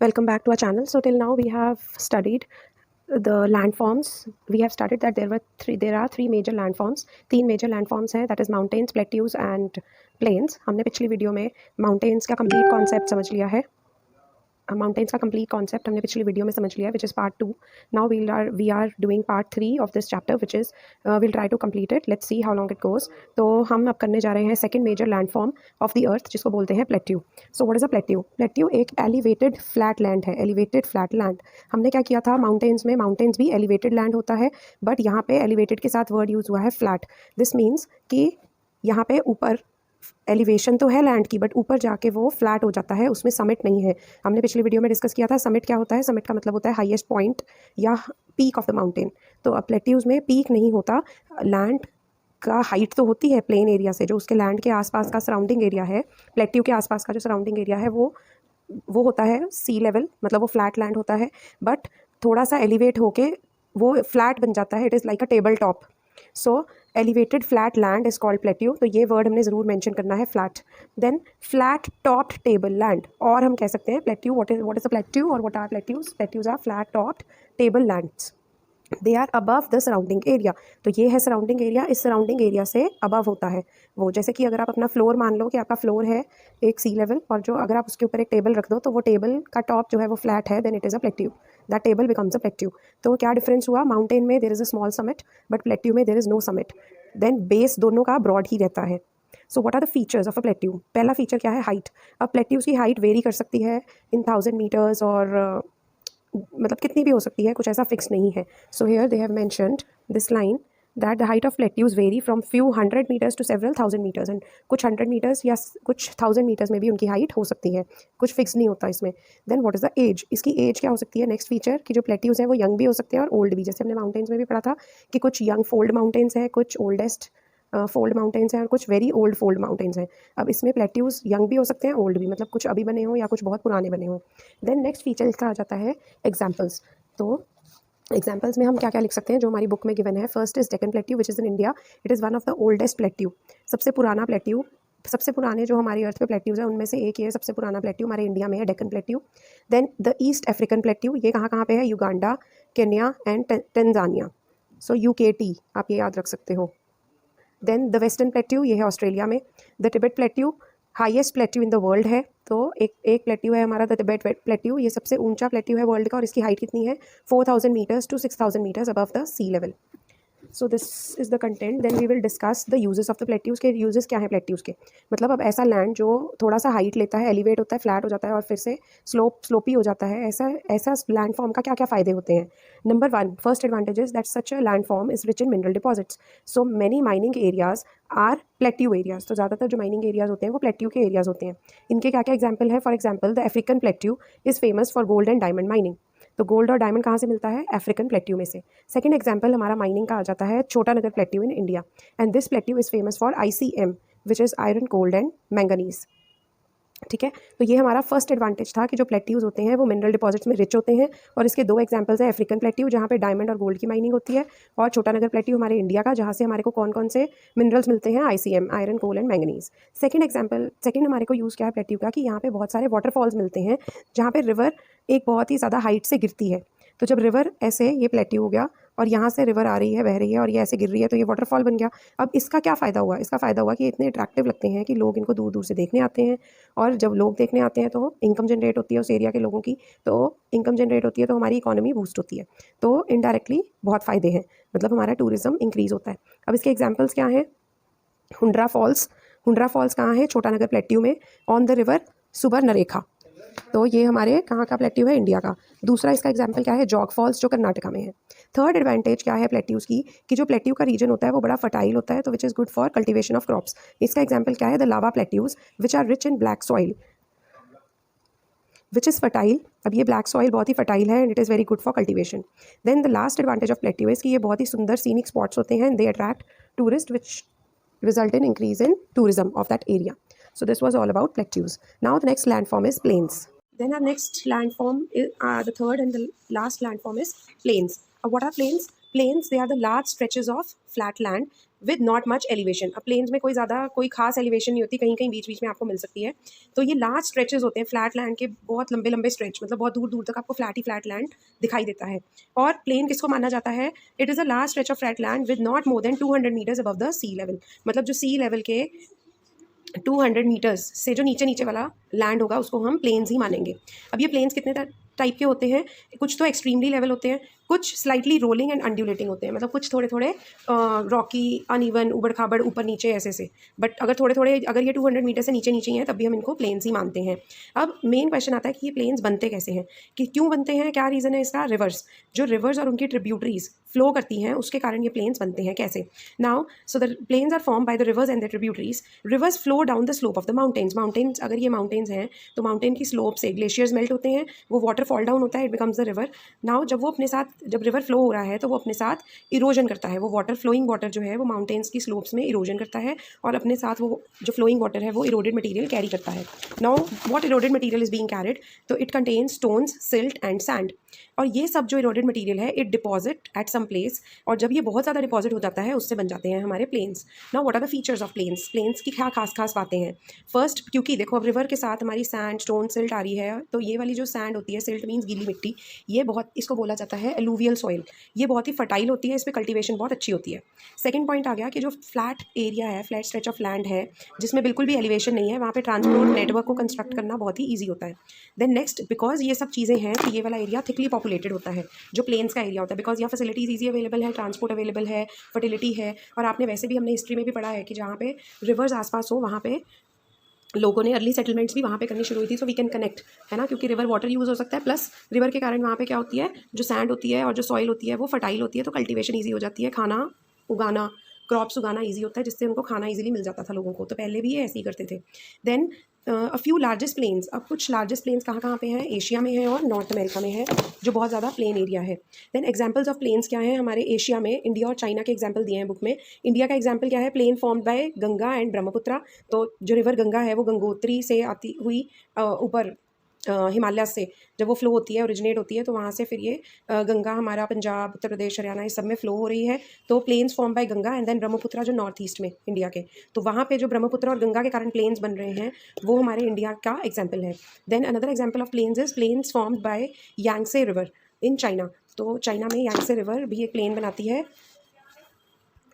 welcome back to our channel. So till now we have studied the landforms. We have studied that there are three major landforms. तीन major landforms हैं, that is mountains, plateaus and plains. हमने पिछली video में mountains का complete concept समझ लिया है. Mountains का कंप्लीट कॉन्सेप्ट हमने पिछली वीडियो में समझ लिया है, which is part 2. Now we are doing part 3 of this chapter, which is will try to complete it. Let's see how long it goes. तो हम अब करने जा रहे हैं second major landform of the earth, जिसको बोलते हैं plateau. So what is a plateau? Plateau एक एलिवेटेड फ्लैट लैंड है. Elevated flat land. हमने क्या किया था माउंटेन्स में? माउंटेन्स भी एलिवेटेड लैंड होता है, बट यहाँ पे एलिवेटेड के साथ वर्ड यूज़ हुआ है फ्लैट. दिस मीन्स कि यहाँ पे ऊपर एलिवेशन तो है लैंड की, बट ऊपर जाके वो फ्लैट हो जाता है, उसमें समिट नहीं है. हमने पिछली वीडियो में डिस्कस किया था समिट क्या होता है. समिट का मतलब होता है हाईएस्ट पॉइंट या पीक ऑफ द माउंटेन. तो अब प्लेट्यूज में पीक नहीं होता, लैंड का हाइट तो होती है प्लेन एरिया से, जो उसके लैंड के आसपास का सराउंडिंग एरिया है. प्लेट्यू के आसपास का जो सराउंडिंग एरिया है वो होता है सी लेवल, मतलब वो फ्लैट लैंड होता है, बट थोड़ा सा एलिवेट होके वो फ्लैट बन जाता है. It is like a table top. So elevated flat land is called plateau. तो ये वर्ड हमने ज़रूर मेंशन करना है, flat. Then flat topped table land, और हम कह सकते हैं plateau. What is a plateau और what are plateaus? Plateaus are flat topped table lands. They are above the surrounding area. तो ये है सराउंडिंग एरिया, इस सराउंडिंग एरिया से अबव होता है वो. जैसे कि अगर आप अपना फ्लोर मान लो कि आपका फ्लोर है एक सी लेवल, और जो अगर आप उसके ऊपर एक टेबल रख दो तो वो टेबल का टॉप जो है वो फ्लैट है, then it is a plateau. That table becomes a plateau. तो क्या डिफरेंस हुआ? माउंटेन में there is a small summit, but plateau में there is no summit. Then base दोनों का ब्रॉड ही रहता है. So what are the features of a plateau? पहला फीचर क्या है? हाइट. अब प्लेट्यूज की हाइट वेरी कर सकती है इन 1000 मीटर्स, और मतलब कितनी भी हो सकती है, कुछ ऐसा फिक्स नहीं है. So here they have mentioned this line that the height of plateaus vary from few 100 metres to several 1000 metres. And कुछ 100 मीटर्स या कुछ 1000 मीटर्स में भी उनकी हाइट हो सकती है, कुछ फिक्स नहीं होता इसमें. Then what is the age? इसकी एज क्या हो सकती है? नेक्स्ट फीचर कि जो प्लेट्यूज हैं वो यंग भी हो सकते हैं और ओल्ड भी. जैसे हमने माउंटेन्स में भी पढ़ा था कि कुछ यंग फोल्ड माउंटेन्स हैं, कुछ ओल्डेस्ट फोल्ड माउंटेन्स हैं, और कुछ वेरी ओल्ड फोल्ड माउंटेन्स हैं. अब इसमें प्लेट्यूज यंग भी हो सकते हैं, ओल्ड भी, मतलब कुछ अभी बने हों या कुछ बहुत पुराने बने हों. देन नेक्स्ट फीचर इसका आ जाता है एग्जाम्पल्स. तो एग्जाम्पल्स में हम क्या क्या लिख सकते हैं जो हमारी बुक में गिवन है. First is Deccan plateau which is in India. It is one of the oldest plateau. सबसे पुराना प्लेट्यू, सबसे पुराने जो हमारी अर्थ पे प्लेट्यूज हैं उनमें से एक ये सबसे पुराना प्लेट्यू हमारे इंडिया में है, Deccan plateau. Then the east African plateau, ये कहाँ कहाँ पे है? Uganda, Kenya and Tanzania. So UKT आप ये याद रख सकते हो. देन द वेस्टर्न प्लेट्यू, ये है ऑस्ट्रेलिया में. The Tibet plateau highest plateau in the world है. तो एक प्लेट्यू है हमारा द तिब्बत प्लेट्यू. ये सबसे ऊंचा प्लेट्यू है वर्ल्ड का, और इसकी हाइट कितनी है? 4000 metres to 6000 metres above the sea level. So this is the content. Then we will discuss the uses of the plateaus. के यूजेस क्या है प्लेट्यूज़ के? मतलब अब ऐसा लैंड जो थोड़ा सा हाइट लेता है, एलिवेट होता है, फ्लैट हो जाता है और फिर से स्लोपी हो जाता है, ऐसा लैंड फॉर्म का क्या क्या फ़ायदे होते हैं? Number 1, first advantage is that such a land form is rich in mineral deposits. So many mining areas are plateau areas. तो ज़्यादातर जो माइनिंग एरियाज होते हैं वो प्लेट्यू के एरियाज होते हैं. इनके क्या क्या एग्जाम्पल है? For example the African plateau is famous for gold and diamond mining. तो गोल्ड और डायमंड कहाँ से मिलता है? अफ्रीकन प्लेट्यू में से. सेकंड एग्जांपल हमारा माइनिंग का आ जाता है छोटा नगर plateau in India. And this plateau is famous for ICM which is iron, gold and manganese. ठीक है, तो ये हमारा फर्स्ट एडवांटेज था कि जो प्लेट्यूज होते हैं वो मिनरल डिपॉजिट्स में रिच होते हैं. और इसके दो एग्जांपल्स हैं, अफ्रीकन प्लेट्यू जहाँ पे डायमंड और गोल्ड की माइनिंग होती है, और छोटा नगर प्लेट्यू हमारे इंडिया का, जहाँ से हमारे को कौन कौन से मिनरल्स मिलते हैं? ICM, iron, coal and manganese. Second हमारे को यूज़ क्या है प्लेट्यू का कि यहाँ पे बहुत सारे वाटरफॉल्स मिलते हैं, जहाँ पे रिवर एक बहुत ही ज़्यादा हाइट से गिरती है. तो जब रिवर ऐसे, ये प्लेट्यू हो गया, और यहाँ से रिवर आ रही है, बह रही है, और ये ऐसे गिर रही है, तो ये वाटरफॉल बन गया. अब इसका क्या फ़ायदा हुआ? इसका फ़ायदा हुआ कि इतने अट्रैक्टिव लगते हैं कि लोग इनको दूर दूर से देखने आते हैं, और जब लोग देखने आते हैं तो इनकम जनरेट होती है उस एरिया के लोगों की. तो इनकम जनरेट होती है तो हमारी इकोनॉमी बूस्ट होती है. तो इनडायरेक्टली बहुत फ़ायदे हैं, मतलब हमारा टूरिज्म इंक्रीज़ होता है. अब इसके एग्जाम्पल्स क्या हैं? हुंड्रा फॉल्स. हुंड्रा फॉल्स कहाँ है? छोटा नगर प्लेट्यू में, ऑन द रिवर सुबर्णरेखा. तो ये हमारे कहाँ का प्लेट्यू है? इंडिया का. दूसरा इसका एग्जाम्पल क्या है? जॉग फॉल्स, जो कर्नाटका में है. थर्ड एडवांटेज क्या है प्लेट्यूज़ की कि जो प्लेट्यू का रीजन होता है वो बड़ा फर्टाइल होता है, तो which is good for cultivation of crops. इसका एग्जाम्पल क्या है? The lava plateaus which are rich in black soil which is fertile. अब ये ब्लैक सॉइल बहुत ही फर्टाइल है, and it is very good for cultivation. Then the last advantage of plateau is कि ये बहुत ही सुंदर सीनिक स्पॉट्स होते हैं, and they attract tourist which result in increase in tourism of that area. So this was all about plateaus. Now the next landform is plains. Then our next landform is the third and the last landform is plains. What are plains? Plains, they are the large stretches of flat land with not much elevation. अब planes में कोई खास elevation नहीं होती, कहीं कहीं बीच बीच में आपको मिल सकती है। तो ये लार्ज स्ट्रेचेस होते हैं फ्लैट लैंड के, बहुत लंबे लंबे स्ट्रेच, मतलब बहुत दूर दूर तक आपको फ्लैट ही फ्लैट लैंड दिखाई देता है। और प्लेन किसको माना जाता है? It is a large stretch of flat land with not more than 200 meters above the sea level. मतलब जो सी लेवल के 200 मीटर्स से जो नीचे नीचे वाला लैंड होगा उसको हम प्लेन्स ही मानेंगे। अब ये प्लेन्स कितने टाइप के होते हैं? कुछ तो एक्सट्रीमली लेवल होते हैं, कुछ स्लाइटली रोलिंग एंड अनड्यूलेटिंग होते हैं, मतलब कुछ थोड़े थोड़े रॉकी, अनइवन, उबड़ खाबड़, ऊपर नीचे ऐसे से। बट अगर थोड़े थोड़े, अगर ये 200 मीटर से नीचे नीचे ही हैं तब भी हम इनको प्लेन्स ही मानते हैं। अब मेन क्वेश्चन आता है कि ये प्लेन्स बनते कैसे हैं, कि क्यों बनते हैं, क्या रीज़न है इसका? रिवर्स, जो रिवर्स और उनकी ट्रिब्यूटरीज फ्लो करती हैं उसके कारण ये प्लेन्स बनते हैं। कैसे? Now so the plains are form by the rivers and the tributaries. Rivers flow down the slope of the mountains. अगर ये माउंटेन्स हैं तो माउंटेन की स्लोप से ग्लेशियर्स मेल्ट होते हैं, वो वाटर फॉल डाउन होता है, it becomes the river. Now जब रिवर फ्लो हो रहा है तो वो अपने साथ इरोजन करता है। वो वाटर, फ्लोइंग वाटर जो है वो माउंटेन्स की स्लोप्स में इरोजन करता है और अपने साथ वो जो फ्लोइंग वाटर है वो इरोडेड मटेरियल कैरी करता है। Now what eroded material is being carried? तो it contains stones, silt and sand. और ये सब जो इरोडेड मटेरियल है it deposit at some place, और जब ये बहुत ज़्यादा डिपॉजिट हो जाता है उससे बन जाते हैं हमारे plains. Now what are the features of plains की क्या खास खास बातें हैं? फर्स्ट, क्योंकि देखो अब रिवर के साथ हमारी सैंड, स्टोन, सिल्ट आ रही है, तो ये वाली जो सैंड होती है, सिल्ट मीन्स गीली मिट्टी, ये बहुत, इसको बोला जाता है एलुवियल सॉइल। ये बहुत ही फर्टाइल होती है, इस पर कल्टिवेशन बहुत अच्छी होती है। सेकंड पॉइंट आ गया कि जो फ्लैट एरिया है, फ्लैट स्ट्रेच ऑफ लैंड है जिसमें बिल्कुल भी एलिवेशन नहीं है, वहाँ पे ट्रांसपोर्ट नेटवर्क को कंस्ट्रक्ट करना बहुत ही ईजी होता है। देन नेक्स्ट, बिकॉज ये सब चीज़ें हैं तो ये वाला एरिया थिकली पॉपुलेटेड होता है जो प्लेन्स का एरिया होता है, बिकॉज यहाँ फैसिलिटीज़ ईजी अवेलेबल है, ट्रांसपोर्ट अवेलेबल है, फर्टिलिटी है। और आपने वैसे भी, हमने हिस्ट्री में भी पढ़ा है कि जहाँ पे रिवर्स आसपास हो वहाँ पे लोगों ने अर्ली सेटलमेंट्स भी वहाँ पे करनी शुरू हुई थी। सो वी कैन कनेक्ट, है ना, क्योंकि रिवर वाटर यूज़ हो सकता है, प्लस रिवर के कारण वहाँ पे क्या होती है, जो सैंड होती है और जो सॉइल होती है वो फर्टाइल होती है, तो कल्टीवेशन ईजी हो जाती है, खाना उगाना, क्रॉप्स उगाना ईजी होता है, जिससे उनको खाना ईजिली मिल जाता था लोगों को। तो पहले भी ये ऐसे ही करते थे। Then a few largest plains. अब कुछ लार्जेस्ट प्लेन्स कहाँ पे हैं? एशिया में है और नॉर्थ अमेरिका में है, जो बहुत ज़्यादा प्लेन एरिया है। देन एग्जांपल्स ऑफ प्लेन्स क्या हैं हमारे एशिया में? इंडिया और चाइना के एग्जांपल दिए हैं बुक में। इंडिया का एग्जांपल क्या है? Plain formed by Ganga and Brahmaputra. तो जो रिवर गंगा है वो गंगोत्री से आती हुई ऊपर हिमालय से जब वो फ्लो होती है, ओरिजिनेट होती है, तो वहाँ से फिर ये गंगा हमारा पंजाब, उत्तर प्रदेश, हरियाणा, इस सब में फ्लो हो रही है। तो plains form by Ganga and then Brahmaputra जो नॉर्थ ईस्ट में इंडिया के, तो वहाँ पे जो ब्रह्मपुत्र और गंगा के कारण प्लेन्स बन रहे हैं वो हमारे इंडिया का एग्जाम्पल है। Then another example of plains is plains formed by Yangtze river in China. तो चाइना में यांगसे रिवर भी एक प्लेन बनाती है।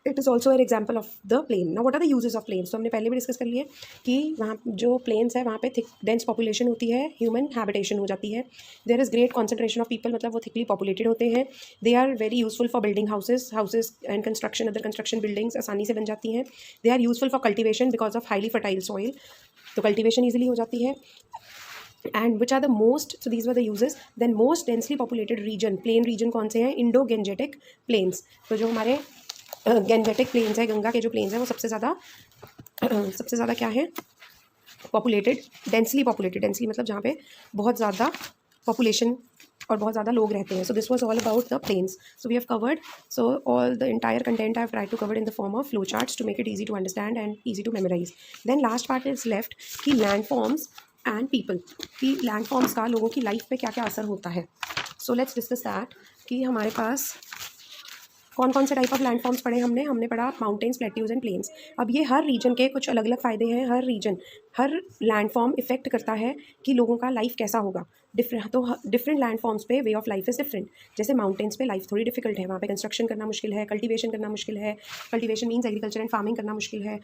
It is also an example of the plain. ना what are the uses of plains? तो हमने पहले भी डिस्कस कर लिया कि वहाँ जो प्लेन्स है वहाँ पे थिक डेंस पॉपुलेशन होती है, ह्यूमन हैबिटेशन हो जाती है, there is great concentration of people, मतलब वो थिकली पॉपुलेटेड होते हैं, they are very useful for building houses and construction, other construction buildings आसानी से बन जाती हैं, they are useful for cultivation because of highly fertile soil, तो कल्टिवेशन ईजिली हो जाती है। And which are the most, so these were the uses. Then most densely populated region, plain region कौन से हैं? Indo Gangetic plains. तो जो हमारे गेंजेटिक प्लेन्स है, गंगा के जो प्लेन्स हैं वो सबसे ज़्यादा क्या है? Populated, densely populated. डेंसली मतलब जहाँ पे बहुत ज़्यादा पॉपुलेशन और बहुत ज़्यादा लोग रहते हैं। So this was all about the plains. So we have covered, so all the entire content I have tried to cover in the form of flow charts to make it easy to understand and easy to memorise. Then last part is left कि land forms and people, कि land forms का लोगों की life पे क्या क्या असर होता है। सो लेट्स डिस्कस दैट कि हमारे पास कौन कौन से टाइप ऑफ लैंडफॉर्म्स पढ़े हमने पढ़ा माउंटेन्स, प्लेट्यूज एंड प्लेन्स। अब ये हर रीजन के कुछ अलग अलग फ़ायदे हैं, हर लैंडफॉर्म इफेक्ट करता है कि लोगों का लाइफ कैसा होगा। डिफरेंट लैंडफॉर्म्स पे way of life is different. जैसे माउंटेन्स पे लाइफ थोड़ी डिफिकल्ट है, वहाँ पे कंस्ट्रक्शन करना मुश्किल है, कल्टीवेशन करना मुश्किल है, cultivation means agriculture and farming करना मुश्किल है।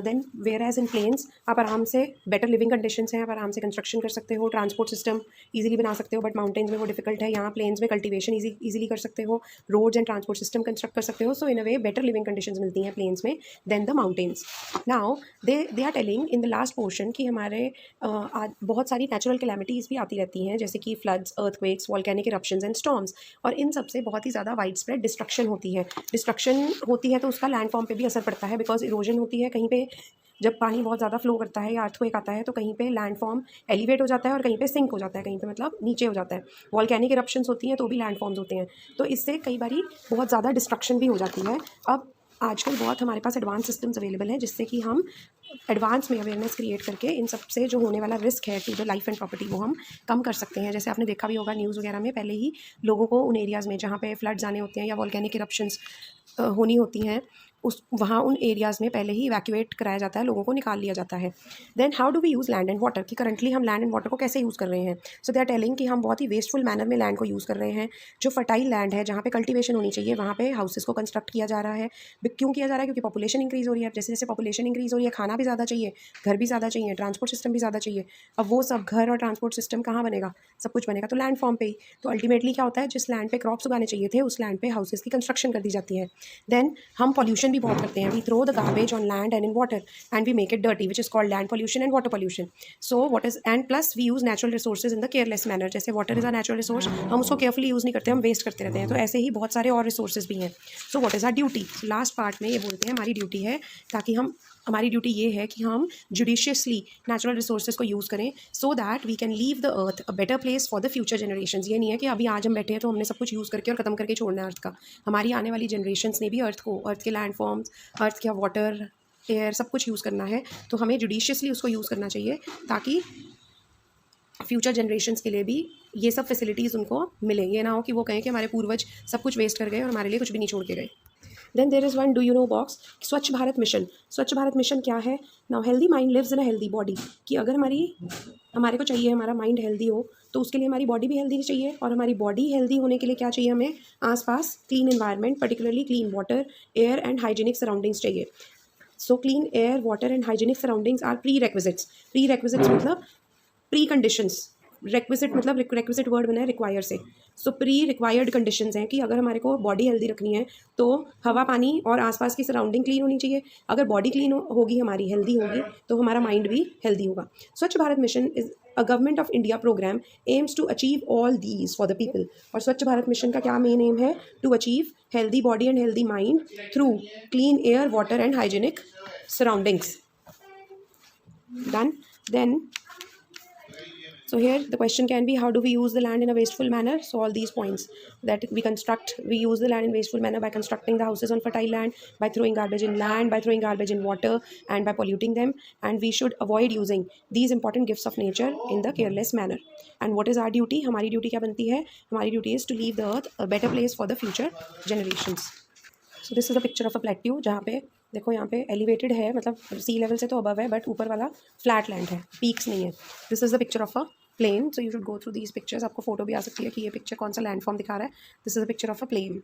Then whereas in plains आप आराम से, बेटर लिविंग कंडीशंस हैं, आप आराम से कंस्ट्रक्शन कर सकते हो, ट्रांसपोर्ट सिस्टम ईजिली बना सकते हो, बट माउंटेन्स में वो डिफिकल्ट है। यहाँ प्लेन्स में कल्टीवेशन ईजिली कर सकते हो, roads and transport system construct कर सकते हो। So in a way better living conditions मिलती हैं प्लेन्स में than the mountains. Now they are telling in the last portion कि हमारे बहुत सारी नेचुरल कैलेमिटीज़ भी आती रहती हैं, जैसे कि floods, earthquakes, volcanic eruptions and storms, और इन सब से बहुत ही ज़्यादा वाइड स्प्रेड डिस्ट्रक्शन होती है तो उसका लैंडफॉर्म पे भी असर पड़ता है, बिकॉज इरोजन होती है। कहीं पे जब पानी बहुत ज़्यादा फ्लो करता है या अर्थक्वेक आता है तो कहीं पे लैंडफॉर्म एलिवेट हो जाता है और कहीं पे सिंक हो जाता है, कहीं पे मतलब नीचे हो जाता है। वॉल्केनिक इरप्शंस होती हैं तो भी लैंडफॉर्म्स होते हैं, तो इससे कई बारी बहुत ज़्यादा डिस्ट्रक्शन भी हो जाती है। अब आजकल बहुत हमारे पास एडवांस सिस्टम्स अवेलेबल हैं जिससे कि हम एडवांस में अवेयरनेस क्रिएट करके इन सब से जो होने वाला रिस्क है to the life and property वो हम कम कर सकते हैं। जैसे आपने देखा भी होगा न्यूज़ वगैरह में, पहले ही लोगों को उन एरियाज़ में जहाँ पे फ्लड्स आने होते हैं या वॉल्केनिक इरप्शंस होनी होती हैं उस वहाँ उन एरियाज़ में पहले ही इवैक्यूएट कराया जाता है, लोगों को निकाल लिया जाता है। Then how do we use land and water, कि करंटली हम लैंड एंड वाटर को कैसे यूज़ कर रहे हैं। सो दे आर टेलिंग कि हम बहुत ही वेस्टफुल मैनर में लैंड को यूज़ कर रहे हैं। जो फर्टाइल लैंड है, जहाँ पे कल्टीवेशन होनी चाहिए, वहाँ पे हाउसेस को कंस्ट्रक्ट किया जा रहा है। क्यों किया जा रहा है? क्योंकि पॉपुलेशन इंक्रीज़ हो रही है। जैसे जैसे पॉपुलेशन इंक्रीज़ हो रही है, खाना भी ज़्यादा चाहिए, घर भी ज़्यादा चाहिए, ट्रांसपोर्ट सिस्टम भी ज़्यादा चाहिए। अब वो सब घर और ट्रांसपोर्ट सिस्टम कहाँ बनेगा? सब कुछ बनेगा तो लैंड फॉर्म पे ही। तो अल्टीमेटली क्या होता है, जिस लैंड पे क्रॉप्स उगाने चाहिए थे, उस लैंड पे हाउसेस की कंस्ट्रक्शन कर दी जाती है। देन हम पॉल्यूशन भी बहुत करते हैं। We throw the garbage on land and in water and we make it dirty, which is called land pollution and water pollution. So what is, and plus we use natural resources in the careless manner. जैसे water is a natural resource, हम उसको carefully use नहीं करते, हम waste करते रहते हैं। तो ऐसे ही बहुत सारे और रिसोर्सेज भी हैं। So what is our duty, last part में ये बोलते हैं हमारी ड्यूटी है, ताकि हमारी ड्यूटी ये है कि हम जुडिशियसली नेचुरल रिसोर्सेज को यूज़ करें, so that we can leave the earth a better place for the future generations. ये नहीं है कि अभी आज हम बैठे हैं तो हमने सब कुछ यूज़ करके और ख़त्म करके छोड़ना है अर्थ का। हमारी आने वाली जनरेशंस ने भी अर्थ को, अर्थ के लैंड फॉर्म्स, अर्थ का वाटर, एयर, सब कुछ यूज़ करना है। तो हमें जुडिशियसली उसको यूज़ करना चाहिए, ताकि फ्यूचर जनरेशंस के लिए भी ये सब फैसिलिटीज़ उनको मिले। ये ना हो कि वो कहें कि हमारे पूर्वज सब कुछ वेस्ट कर गए और हमारे लिए कुछ भी नहीं छोड़ के गए। Then there is one do you know box, Swachh Bharat mission. Swachh Bharat mission क्या है? Now healthy mind lives in a healthy body, कि अगर हमारे को चाहिए हमारा माइंड हेल्दी हो, तो उसके लिए हमारी बॉडी भी हेल्दी चाहिए। और हमारी बॉडी हेल्दी होने के लिए क्या चाहिए? हमें आसपास clean environment, particularly clean water, air and hygienic surroundings चाहिए। So clean air, water and hygienic surroundings are prerequisites. Prerequisites मतलब प्री कंडीशंस, रिक्विजिट मतलब रिक्विजिट वर्ड बना है रिक्वायर से। सो प्री रिक्वायर्ड कंडीशंस हैं कि अगर हमारे को बॉडी हेल्दी रखनी है तो हवा, पानी और आसपास की सराउंडिंग क्लीन होनी चाहिए। अगर बॉडी क्लीन होगी, हमारी हेल्दी होगी, तो हमारा माइंड भी हेल्दी होगा। Swachh Bharat mission is a government of India programme aims to achieve all these for the people. और स्वच्छ भारत मिशन का क्या मेन एम है? To achieve healthy body and healthy mind through clean air, water and hygienic surroundings. Done. Then so here the question can be, how do we use the land in a wasteful manner? So all these points that we use the land in wasteful manner by constructing the houses on fertile land, by throwing garbage in land, by throwing garbage in water, and by polluting them. And we should avoid using these important gifts of nature in the careless manner. And what is our duty? हमारी duty क्या बनती है? हमारी duty is to leave the earth a better place for the future generations. So this is a picture of a plateau, जहाँ पे देखो यहाँ पे एलिवेटेड है, मतलब सी लेवल से तो अबव है, बट ऊपर वाला फ्लैट लैंड है, पीक्स नहीं है। This is the picture of a plain. So you should go through these pictures. आपको फोटो भी आ सकती है कि ये पिक्चर कौन सा लैंड फॉर्म दिखा रहा है। This is a picture of a plain,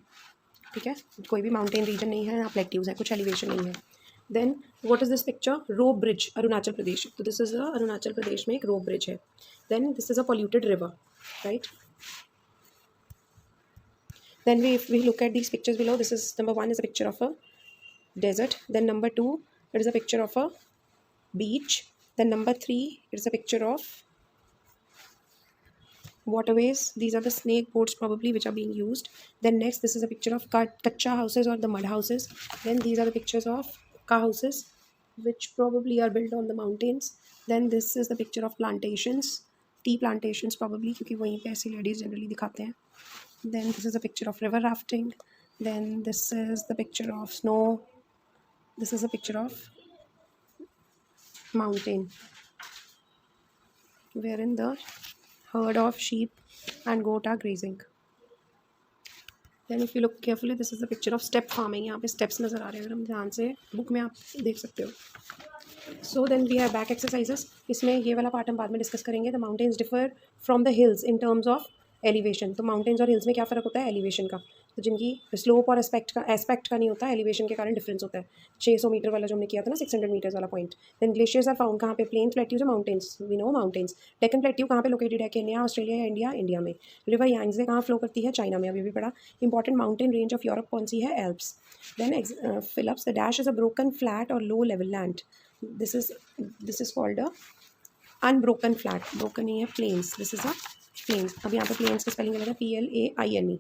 ठीक है। कोई भी माउंटेन रीजन नहीं है, यहाँ प्लेट्यूज है, कुछ एलिवेशन नहीं है। Then what is this picture? Rope bridge, Arunachal Pradesh. तो दिस इज़ अरुणाचल प्रदेश में एक रोप ब्रिज है। Then this is a polluted river, right. Then if we look at these pictures below, this is number 1 is a picture of a desert. Then number 2, it is a picture of a beach. Then number 3, it is a picture of waterways. These are the snake boats probably which are being used. Then next, this is a picture of kacha houses or the mud houses. Then these are the pictures of ka houses which probably are built on the mountains. Then this is the picture of plantations, tea plantations probably, क्योंकि वहीं पे ऐसी ladies generally दिखाते हैं. Then this is a picture of river rafting. Then this is the picture of snow. This is a picture of mountain wherein the herd of sheep and goat are grazing. Then if you look carefully, this is the picture of step farming. यहाँ पे steps नज़र आ रहे हैं, अगर हम ध्यान से book में आप देख सकते हो। So then we have back exercises. इसमें ये वाला पार्ट हम बाद में डिस्कस करेंगे। The mountains differ from the hills in terms of elevation. तो माउंटेन्स और हिल्स में क्या फ़र्क होता है? एलिवेशन का। तो जिनकी स्लोप और एस्पेक्ट का नहीं होता, एलिवेशन के कारण डिफरेंस होता है। 600 मीटर वाला जो हमने किया था ना, 600 मीटर्स वाला point. Then glaciers are found कहाँ पे? प्लेन, प्लेट्यूज और mountains. We know mountains. Deccan plateau कहाँ पे लोकेटेड है? केन्या, ऑस्ट्रेलिया या इंडिया? इंडिया में। रिवर यांगजे कहाँ फ्लो करती है? चाइना में, अभी भी पढ़ा। Important mountain range of Europe कौन सी है? Alps. Then fill ups, the dash is a broken flat और low level land. This is called a unbroken flat. Broken नहीं है, plains. This is a plains. अब यहाँ पे प्लेन्स का स्पेलिंग अलग है, PLAINE।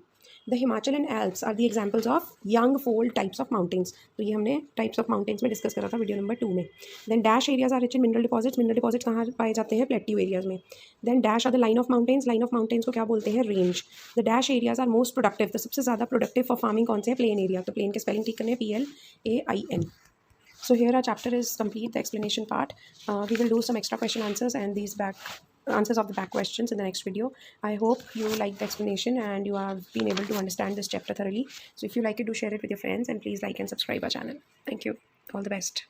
The Himachal and Alps are the examples of young fold types of mountains. तो ये हमने टाइप्स ऑफ माउंटेन्स में डिस्कस करा था वीडियो नंबर 2 में। Then dash areas are rich in mineral deposits. Mineral deposits कहाँ पाए जाते हैं? प्लेट्यू एरियाज में। Then dash are the line of mountains. Line of mountains को क्या बोलते हैं? Range. The dash areas are most productive. तो सबसे ज़्यादा प्रोडक्टिव फॉर फार्मिंग कौन से है? Plain area. तो प्लेन के स्पेलिंग ठीक करने, PLAIN. So here our chapter is complete, the explanation part. We will do some extra question answers and these back answers of the back questions in the next video. I hope you like the explanation and you have been able to understand this chapter thoroughly. So if you like it, do share it with your friends, and please like and subscribe our channel. Thank you. All the best.